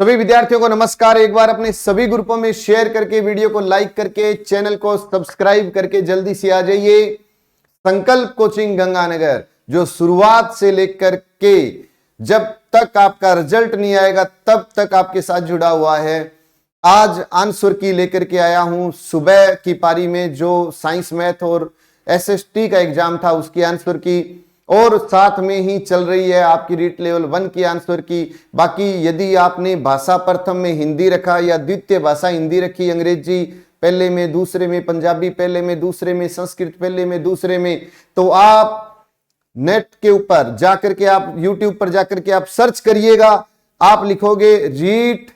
सभी विद्यार्थियों को नमस्कार। एक बार अपने सभी ग्रुपों में शेयर करके, वीडियो को लाइक करके, चैनल को सब्सक्राइब करके जल्दी से आ जाइए। संकल्प कोचिंग गंगानगर जो शुरुआत से लेकर के जब तक आपका रिजल्ट नहीं आएगा तब तक आपके साथ जुड़ा हुआ है। आज आंसर की लेकर के आया हूं। सुबह की पारी में जो साइंस, मैथ और एसएसटी का एग्जाम था उसकी आंसर की, और साथ में ही चल रही है आपकी रीट लेवल 1 की आंसर की। बाकी यदि आपने भाषा प्रथम में हिंदी रखा या द्वितीय भाषा हिंदी रखी, अंग्रेजी पहले में, दूसरे में, पंजाबी पहले में, दूसरे में, संस्कृत पहले में, दूसरे में, तो आप नेट के ऊपर जाकर के, आप यूट्यूब पर जाकर के आप सर्च करिएगा, आप लिखोगे रीट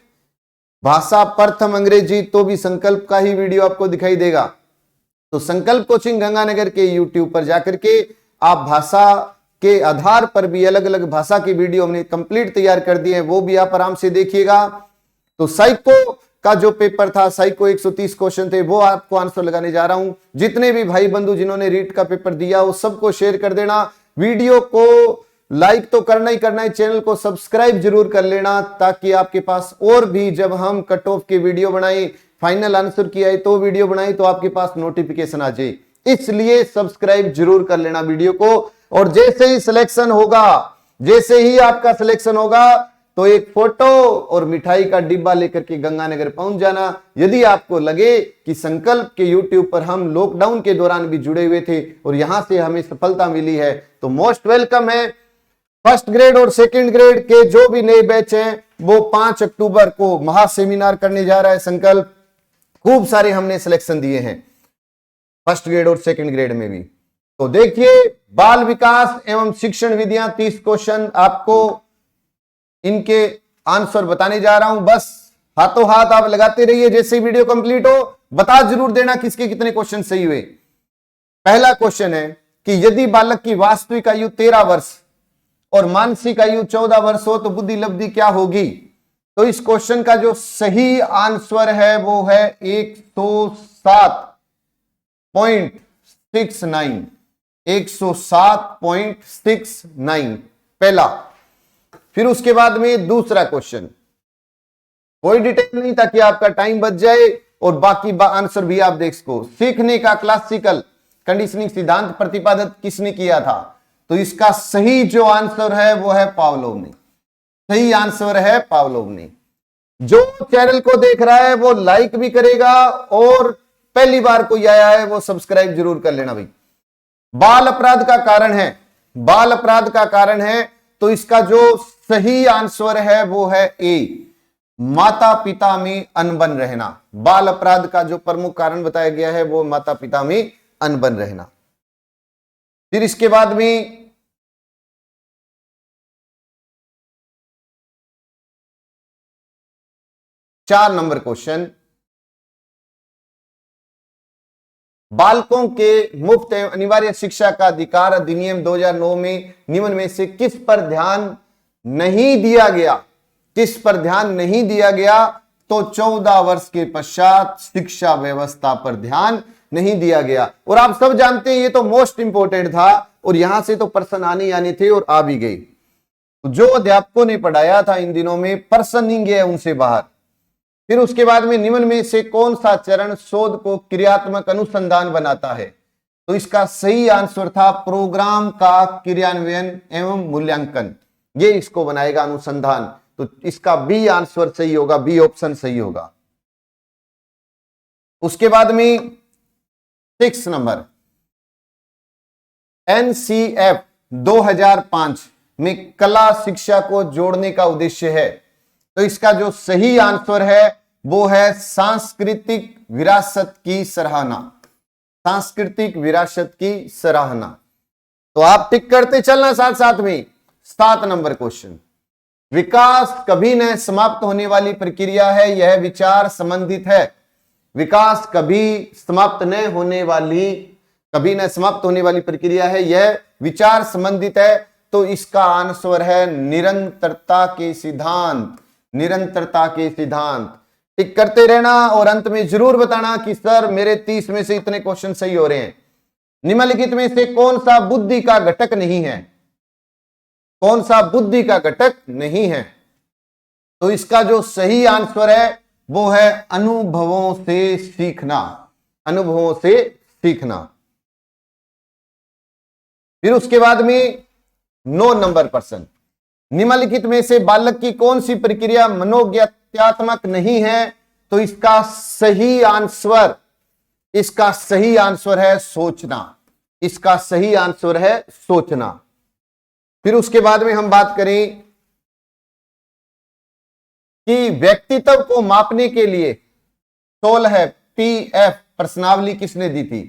भाषा प्रथम अंग्रेजी तो भी संकल्प का ही वीडियो आपको दिखाई देगा। तो संकल्प कोचिंग गंगानगर के यूट्यूब पर जाकर के आप भाषा के आधार पर भी अलग अलग भाषा की वीडियो हमने कंप्लीट तैयार कर दिए हैं, वो भी आप आराम से देखिएगा। तो साइको का जो पेपर था, साइको 130 क्वेश्चन थे, वो आपको आंसर लगाने जा रहा हूं। जितने भी भाई बंधु जिन्होंने रीट का पेपर दिया वो सबको शेयर कर देना, वीडियो को लाइक तो करना ही करना है, चैनल को सब्सक्राइब जरूर कर लेना, ताकि आपके पास और भी जब हम कट ऑफ की वीडियो बनाए, फाइनल आंसर की आई तो वीडियो बनाई, तो आपके पास नोटिफिकेशन आ जाए। इसलिए सब्सक्राइब जरूर कर लेना वीडियो को। और जैसे ही सिलेक्शन होगा, जैसे ही आपका सिलेक्शन होगा, तो एक फोटो और मिठाई का डिब्बा लेकर के गंगानगर पहुंच जाना। यदि आपको लगे कि संकल्प के यूट्यूब पर हम लॉकडाउन के दौरान भी जुड़े हुए थे और यहां से हमें सफलता मिली है, तो मोस्ट वेलकम है। फर्स्ट ग्रेड और सेकंड ग्रेड के जो भी नए बैच हैं वो 5 अक्टूबर को महा सेमिनार करने जा रहा है संकल्प। खूब सारे हमने सिलेक्शन दिए हैं फर्स्ट ग्रेड और सेकंड ग्रेड में भी। तो देखिए, बाल विकास एवं शिक्षण विधियां 30 क्वेश्चन आपको इनके आंसर बताने जा रहा हूं। बस हाथों हाथ आप लगाते रहिए, जैसे वीडियो कंप्लीट हो बता जरूर देना किसके कितने क्वेश्चन सही हुए। पहला क्वेश्चन है कि यदि बालक की वास्तविक आयु 13 वर्ष और मानसिक आयु 14 वर्ष हो तो बुद्धि लब्धि क्या होगी। तो इस क्वेश्चन का जो सही आंसर है वो है 107.69 107.69 पहला। फिर उसके बाद में दूसरा क्वेश्चन, कोई डिटेल नहीं ताकि आपका टाइम बच जाए और बाकी आंसर भी आप देख सको। सीखने का क्लासिकल कंडीशनिंग सिद्धांत प्रतिपादित किसने किया था। तो इसका सही जो आंसर है वो है पावलोव ने। सही आंसर है पावलोव ने। जो चैनल को देख रहा है वो लाइक भी करेगा और पहली बार कोई आया है वो सब्सक्राइब जरूर कर लेना भाई। बाल अपराध का कारण है, बाल अपराध का कारण है, तो इसका जो सही आंसर है वो है ए, माता पिता में अनबन रहना। बाल अपराध का जो प्रमुख कारण बताया गया है वो माता पिता में अनबन रहना। फिर इसके बाद में चार नंबर क्वेश्चन, बालकों के मुफ्त एवं अनिवार्य शिक्षा का अधिकार अधिनियम 2009 में निम्न में से किस पर ध्यान नहीं दिया गया। किस पर ध्यान नहीं दिया गया। तो 14 वर्ष के पश्चात शिक्षा व्यवस्था पर ध्यान नहीं दिया गया। और आप सब जानते हैं ये तो मोस्ट इंपोर्टेंट था और यहां से तो प्रश्न आने आने थे और आ भी गए। जो अध्यापकों ने पढ़ाया था इन दिनों में प्रश्न नहीं गया उनसे बाहर। फिर उसके बाद में निम्न में से कौन सा चरण शोध को क्रियात्मक अनुसंधान बनाता है। तो इसका सही आंसर था प्रोग्राम का क्रियान्वयन एवं मूल्यांकन, ये इसको बनाएगा अनुसंधान। तो इसका बी आंसर सही होगा, बी ऑप्शन सही होगा। उसके बाद में 6 नंबर, एनसीएफ 2005 में कला शिक्षा को जोड़ने का उद्देश्य है। तो इसका जो सही आंसर है वो है सांस्कृतिक विरासत की सराहना। सांस्कृतिक विरासत की सराहना। तो आप टिक करते चलना साथ साथ में। 7 नंबर क्वेश्चन, विकास कभी न समाप्त होने वाली प्रक्रिया है, यह विचार संबंधित है। विकास कभी समाप्त न होने वाली, कभी न समाप्त होने वाली प्रक्रिया है, यह विचार संबंधित है। तो इसका आंसर है निरंतरता के सिद्धांत। निरंतरता के सिद्धांत। टिक करते रहना और अंत में जरूर बताना कि सर मेरे 30 में से इतने क्वेश्चन सही हो रहे हैं। निम्नलिखित में से कौन सा बुद्धि का घटक नहीं है। कौन सा बुद्धि का घटक नहीं है। तो इसका जो सही आंसर है वो है अनुभवों से सीखना, अनुभवों से सीखना। फिर उसके बाद में 9 नंबर प्रश्न, निम्नलिखित में से बालक की कौन सी प्रक्रिया मनोज्ञात्मक नहीं है? तो इसका सही आंसर, इसका सही आंसर है सोचना, इसका सही आंसर है सोचना। फिर उसके बाद में हम बात करें कि व्यक्तित्व को मापने के लिए 16 पीएफ प्रश्नावली किसने दी थी?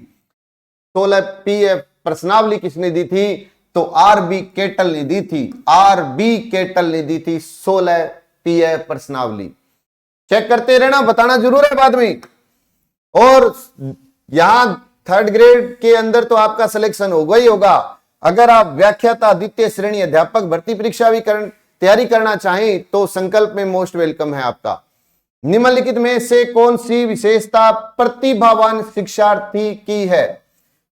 16 पीएफ प्रश्नावली किसने दी थी? तो आरबी केटल ने दी थी, आरबी केटल ने दी थी 16 पीएफ प्रश्नावली। चेक करते रहना, बताना जरूर है बाद में। और यहां 3rd ग्रेड के अंदर तो आपका सिलेक्शन होगा ही होगा। अगर आप व्याख्याता द्वितीय श्रेणी अध्यापक भर्ती परीक्षा भी तैयारी करना चाहें तो संकल्प में मोस्ट वेलकम है आपका। निम्नलिखित में से कौन सी विशेषता प्रतिभावान शिक्षार्थी की है?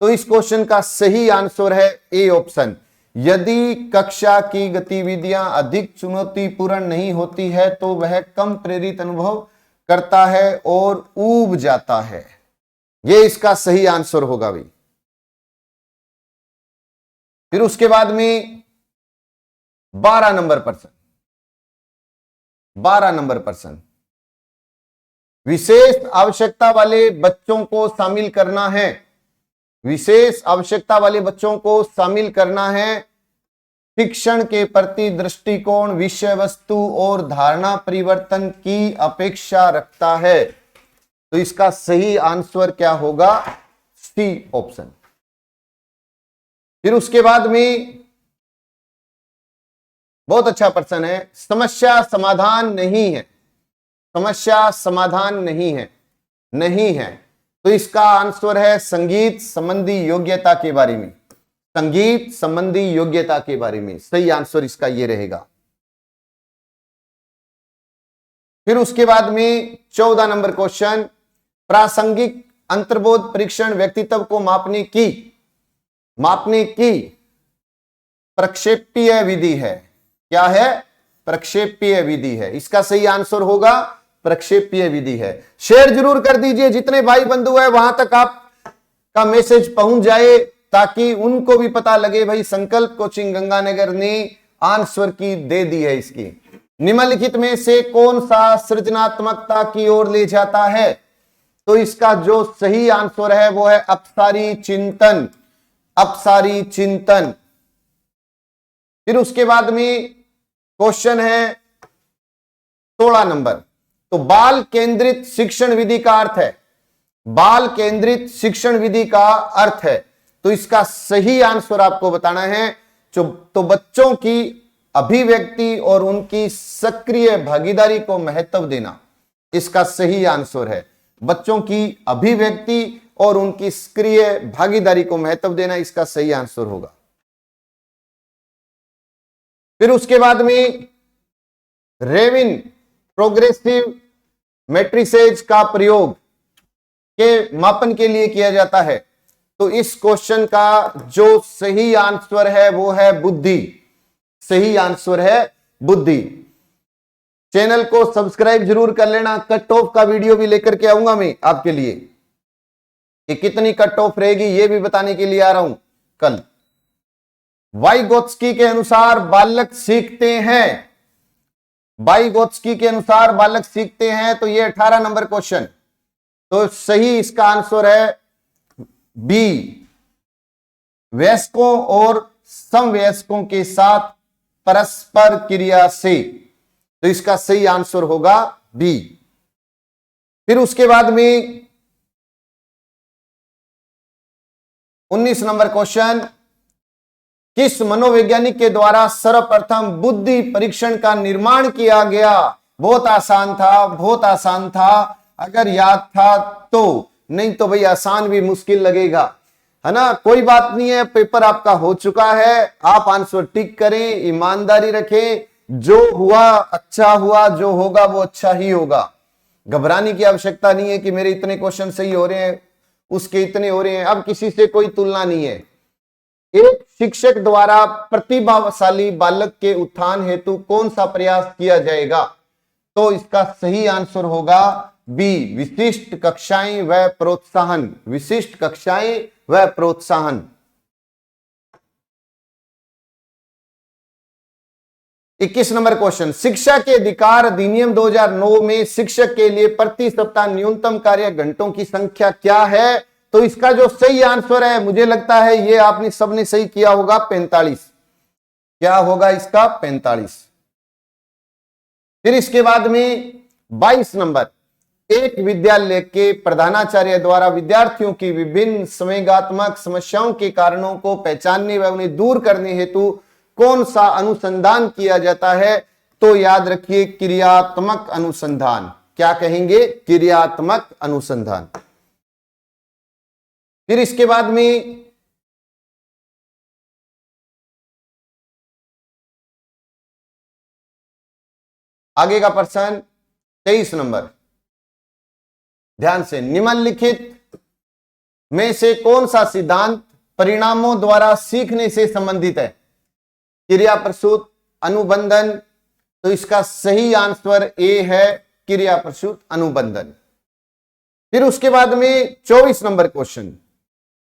तो इस क्वेश्चन का सही आंसर है ए ऑप्शन। यदि कक्षा की गतिविधियां अधिक चुनौतीपूर्ण नहीं होती है तो वह कम प्रेरित अनुभव करता है और ऊब जाता है। यह इसका सही आंसर होगा भाई। फिर उसके बाद में 12 नंबर प्रश्न, 12 नंबर प्रश्न, विशेष आवश्यकता वाले बच्चों को शामिल करना है, विशेष आवश्यकता वाले बच्चों को शामिल करना है। शिक्षण के प्रति दृष्टिकोण विषय वस्तु और धारणा परिवर्तन की अपेक्षा रखता है। तो इसका सही आंसर क्या होगा? C option. फिर उसके बाद में बहुत अच्छा प्रश्न है, समस्या समाधान नहीं है, समस्या समाधान नहीं है, नहीं है। तो इसका आंसर है संगीत संबंधी योग्यता के बारे में, संगीत संबंधी योग्यता के बारे में। सही आंसर इसका यह रहेगा। फिर उसके बाद में 14 नंबर क्वेश्चन, प्रासंगिक अंतर्बोध परीक्षण व्यक्तित्व को मापने की प्रक्षेपीय विधि है। क्या है? प्रक्षेपीय विधि है। इसका सही आंसर होगा प्रक्षेपीय विधि है। शेयर जरूर कर दीजिए, जितने भाई बंधु है वहां तक आपका मैसेज पहुंच जाए ताकि उनको भी पता लगे भाई संकल्प कोचिंग गंगानगर ने आंसर की दे दी है इसकी। निम्नलिखित में से कौन सा सृजनात्मकता की ओर ले जाता है? तो इसका जो सही आंसर है वो है अपसारी चिंतन, अपसारी चिंतन। फिर उसके बाद में क्वेश्चन है 16 नंबर, तो बाल केंद्रित शिक्षण विधि का अर्थ है, बाल केंद्रित शिक्षण विधि का अर्थ है। तो इसका सही आंसर आपको बताना है तो बच्चों की अभिव्यक्ति और उनकी सक्रिय भागीदारी को महत्व देना, इसका सही आंसर है। बच्चों की अभिव्यक्ति और उनकी सक्रिय भागीदारी को महत्व देना, इसका सही आंसर होगा। फिर उसके बाद में रेविन प्रोग्रेसिव मैट्रिसेज का प्रयोग के मापन के लिए किया जाता है। तो इस क्वेश्चन का जो सही आंसर है वो है बुद्धि, सही आंसर है बुद्धि। चैनल को सब्सक्राइब जरूर कर लेना। कट ऑफ का वीडियो भी लेकर के आऊंगा मैं आपके लिए, कि कितनी कट ऑफ रहेगी ये भी बताने के लिए आ रहा हूं कल। वाइगोत्स्की के अनुसार बालक सीखते हैं, वाइगोत्स्की के अनुसार बालक सीखते हैं। तो ये 18 नंबर क्वेश्चन, तो सही इसका आंसर है बी, वयस्कों और समवयस्कों के साथ परस्पर क्रिया से। तो इसका सही आंसर होगा बी। फिर उसके बाद में 19 नंबर क्वेश्चन, किस मनोवैज्ञानिक के द्वारा सर्वप्रथम बुद्धि परीक्षण का निर्माण किया गया? बहुत आसान था, बहुत आसान था अगर याद था तो, नहीं तो भाई आसान भी मुश्किल लगेगा, है ना। कोई बात नहीं है, पेपर आपका हो चुका है, आप आंसर टिक करें, ईमानदारी रखें, जो हुआ अच्छा हुआ, जो होगा वो अच्छा ही होगा। घबराने की आवश्यकता नहीं है कि मेरे इतने क्वेश्चन सही हो रहे हैं, उसके इतने हो रहे हैं। अब किसी से कोई तुलना नहीं है। एक शिक्षक द्वारा प्रतिभाशाली बालक के उत्थान हेतु कौन सा प्रयास किया जाएगा? तो इसका सही आंसर होगा बी, विशिष्ट कक्षाएं व प्रोत्साहन। विशिष्ट कक्षाएं व प्रोत्साहन। 21 नंबर क्वेश्चन, शिक्षा के अधिकार अधिनियम 2009 में शिक्षक के लिए प्रति सप्ताह न्यूनतम कार्य घंटों की संख्या क्या है? तो इसका जो सही आंसर है, मुझे लगता है ये आपने सबने सही किया होगा, 45। क्या होगा इसका? 45। फिर इसके बाद में 22 नंबर, एक विद्यालय के प्रधानाचार्य द्वारा विद्यार्थियों की विभिन्न संवेगात्मक समस्याओं के कारणों को पहचानने व उन्हें दूर करने हेतु कौन सा अनुसंधान किया जाता है? तो याद रखिए, क्रियात्मक अनुसंधान। क्या कहेंगे? क्रियात्मक अनुसंधान। फिर इसके बाद में आगे का प्रश्न 23 नंबर, ध्यान से, निम्नलिखित में से कौन सा सिद्धांत परिणामों द्वारा सीखने से संबंधित है? क्रिया प्रसूत, अनुबंधन। तो इसका सही आंसर ए है, क्रिया प्रसूत अनुबंधन। फिर उसके बाद में 24 नंबर क्वेश्चन,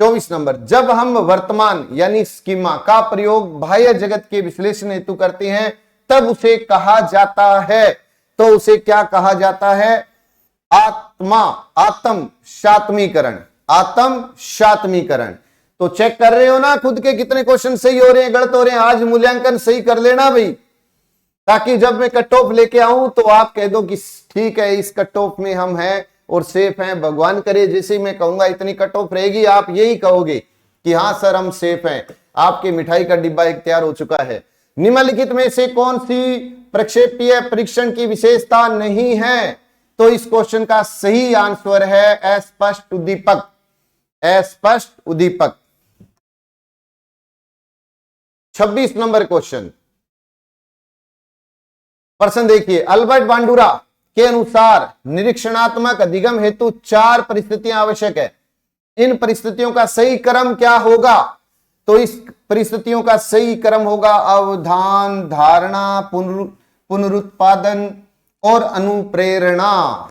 24 नंबर, जब हम वर्तमान यानी स्कीमा का प्रयोग बाह्य जगत के विश्लेषण हेतु करते हैं तब उसे कहा जाता है। तो उसे क्या कहा जाता है? आत्म शात्मीकरण। आत्म शात्मीकरण। तो चेक कर रहे हो ना खुद के कितने क्वेश्चन सही हो रहे हैं, गलत हो रहे हैं? आज मूल्यांकन सही कर लेना भाई, ताकि जब मैं कट ऑफ लेके आऊं तो आप कह दो कि ठीक है, इस कट ऑफ में हम हैं और सेफ हैं। भगवान करे जैसे मैं कहूंगा इतनी कट ऑफ रहेगी, आप यही कहोगे कि हाँ सर हम सेफ हैं, आपके मिठाई का डिब्बा एक तैयार हो चुका है। निम्नलिखित में से कौन सी प्रक्षेपीय परीक्षण की विशेषता नहीं है? तो इस क्वेश्चन का सही आंसर है अस्पष्ट उद्दीपक। अस्पष्ट उद्दीपक। 26 नंबर क्वेश्चन, प्रश्न देखिए, अल्बर्ट बांडुरा के अनुसार निरीक्षणात्मक अधिगम हेतु 4 परिस्थितियां आवश्यक है। इन परिस्थितियों का सही क्रम क्या होगा? तो इस परिस्थितियों का सही क्रम होगा अवधान, धारणा, पुनरुत्पादन और अनुप्रेरणा।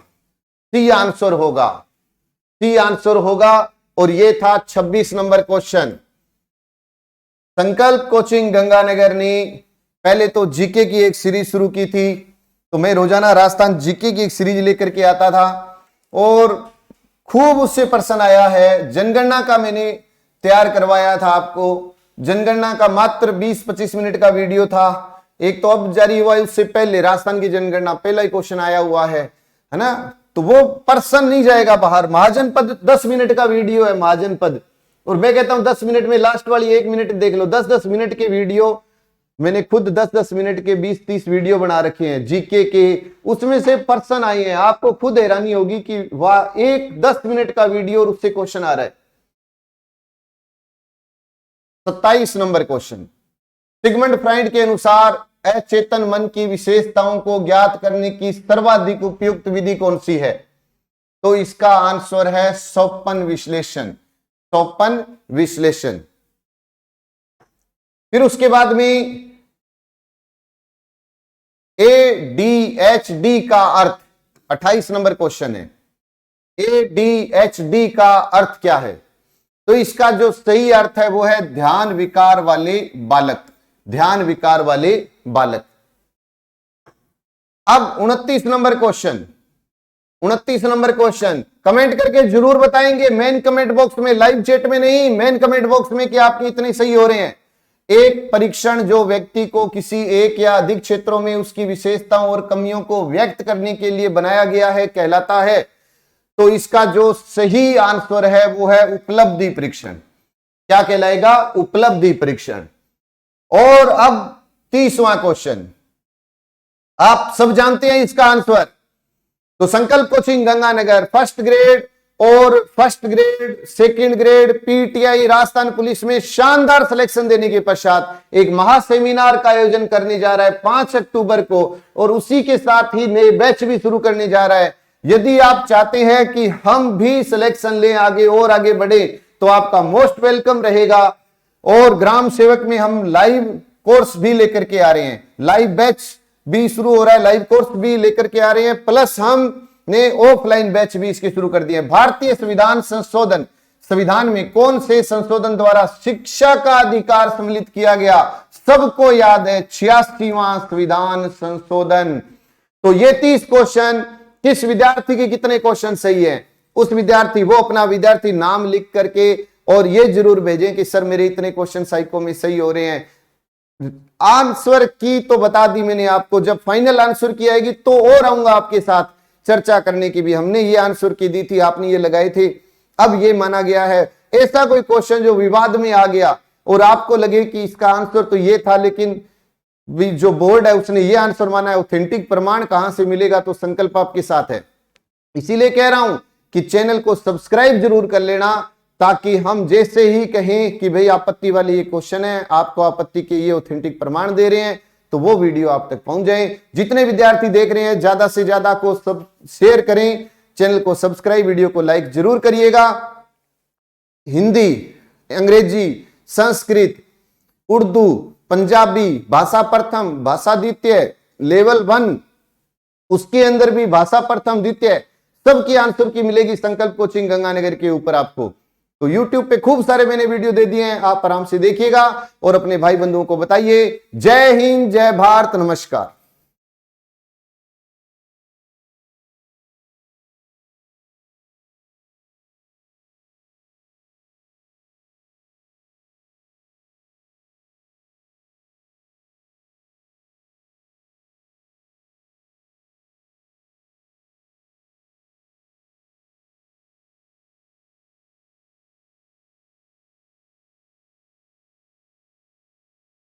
सी आंसर होगा, सी आंसर होगा। और ये था 26 नंबर क्वेश्चन। संकल्प कोचिंग गंगानगर ने पहले तो जीके की एक सीरीज शुरू की थी, तो मैं रोजाना राजस्थान जीके की एक सीरीज लेकर के आता था और खूब उससे प्रश्न आया है। जनगणना का मैंने तैयार करवाया था आपको। जनगणना का मात्र 20-25 मिनट का वीडियो था। एक तो अब जारी हुआ है, उससे पहले राजस्थान की जनगणना पहला ही क्वेश्चन आया हुआ है ना? तो वो प्रश्न नहीं जाएगा बाहर। महाजनपद 10 मिनट का वीडियो है, महाजनपद। और मैं कहता हूं 10 मिनट में लास्ट वाली 1 मिनट देख लो। 10-10 मिनट के वीडियो मैंने खुद 10-10 मिनट के 20-30 वीडियो बना रखे हैं जीके के, उसमें से प्रश्न आए हैं। आपको खुद हैरानी होगी कि वाह, एक 10 मिनट का वीडियो और उससे क्वेश्चन आ रहा है। 27 नंबर क्वेश्चन, सिगमंड फ्राइड के अनुसार अचेतन मन की विशेषताओं को ज्ञात करने की सर्वाधिक उपयुक्त विधि कौन सी है? तो इसका आंसर है स्वप्न विश्लेषण। स्वप्न विश्लेषण। फिर उसके बाद में ADHD का अर्थ, 28 नंबर क्वेश्चन है, ADHD का अर्थ क्या है? तो इसका जो सही अर्थ है वो है ध्यान विकार वाले बालक। ध्यान विकार वाले बालक। अब 29 number question, 29 number question comment करके जरूर बताएंगे, मेन कमेंट बॉक्स में, लाइव चैट में नहीं, मेन कमेंट बॉक्स में कि आपके इतने सही हो रहे हैं। एक परीक्षण जो व्यक्ति को किसी एक या अधिक क्षेत्रों में उसकी विशेषताओं और कमियों को व्यक्त करने के लिए बनाया गया है कहलाता है। तो इसका जो सही आंसर है वो है उपलब्धि परीक्षण। क्या कहलाएगा? उपलब्धि परीक्षण। और अब 30वां क्वेश्चन, आप सब जानते हैं इसका आंसर। तो संकल्प कोचिंग गंगानगर फर्स्ट ग्रेड और first grade, second grade, PTI Rajasthan police में शानदार सिलेक्शन देने के पश्चात एक महा सेमिनार का आयोजन करने जा रहा है 5 अक्टूबर को, और उसी के साथ ही नए बैच भी शुरू करने जा रहा है। यदि आप चाहते हैं कि हम भी सिलेक्शन लें आगे और आगे बढ़े, तो आपका मोस्ट वेलकम रहेगा। और ग्राम सेवक में हम लाइव कोर्स भी लेकर के आ रहे हैं, लाइव बैच भी शुरू हो रहा है, लाइव कोर्स भी लेकर के आ रहे हैं, प्लस हमने ऑफलाइन बैच भी इसके शुरू कर दिए हैं। भारतीय संविधान संशोधन, संविधान में कौन से संशोधन द्वारा शिक्षा का अधिकार सम्मिलित किया गया, सबको याद है 86वां संविधान संशोधन। तो ये 30 क्वेश्चन, किस विद्यार्थी के कितने क्वेश्चन सही है, उस विद्यार्थी वो अपना विद्यार्थी नाम लिख करके और ये जरूर भेजें कि सर मेरे इतने क्वेश्चन साइको में सही हो रहे हैं। आंसर की तो बता दी मैंने आपको, जब फाइनल आंसर की आएगी तो और आऊंगा आपके साथ चर्चा करने की भी। हमने ये आंसर की दी थी, आपने ये लगाए थे, अब ये माना गया है। ऐसा कोई क्वेश्चन जो विवाद में आ गया और आपको लगे कि इसका आंसर तो ये था लेकिन जो बोर्ड है उसने ये आंसर माना है, ऑथेंटिक प्रमाण कहां से मिलेगा, तो संकल्प आपके साथ है। इसीलिए कह रहा हूं कि चैनल को सब्सक्राइब जरूर कर लेना, ताकि हम जैसे ही कहें कि भाई आपत्ति वाली ये क्वेश्चन है, आपको आपत्ति के ये ऑथेंटिक प्रमाण दे रहे हैं, तो वो वीडियो आप तक पहुंच जाए। जितने विद्यार्थी देख रहे हैं ज्यादा से ज्यादा को सब शेयर करें, चैनल को सब्सक्राइब, वीडियो को लाइक जरूर करिएगा। हिंदी, अंग्रेजी, संस्कृत, उर्दू, पंजाबी, भाषा प्रथम, भाषा द्वितीय, लेवल 1, उसके अंदर भी भाषा प्रथम द्वितीय, सबकी आंसर की मिलेगी संकल्प कोचिंग गंगानगर के ऊपर आपको। तो YouTube पे खूब सारे मैंने वीडियो दे दिए हैं, आप आराम से देखिएगा और अपने भाई बंधुओं को बताइए। जय हिंद, जय भारत, नमस्कार।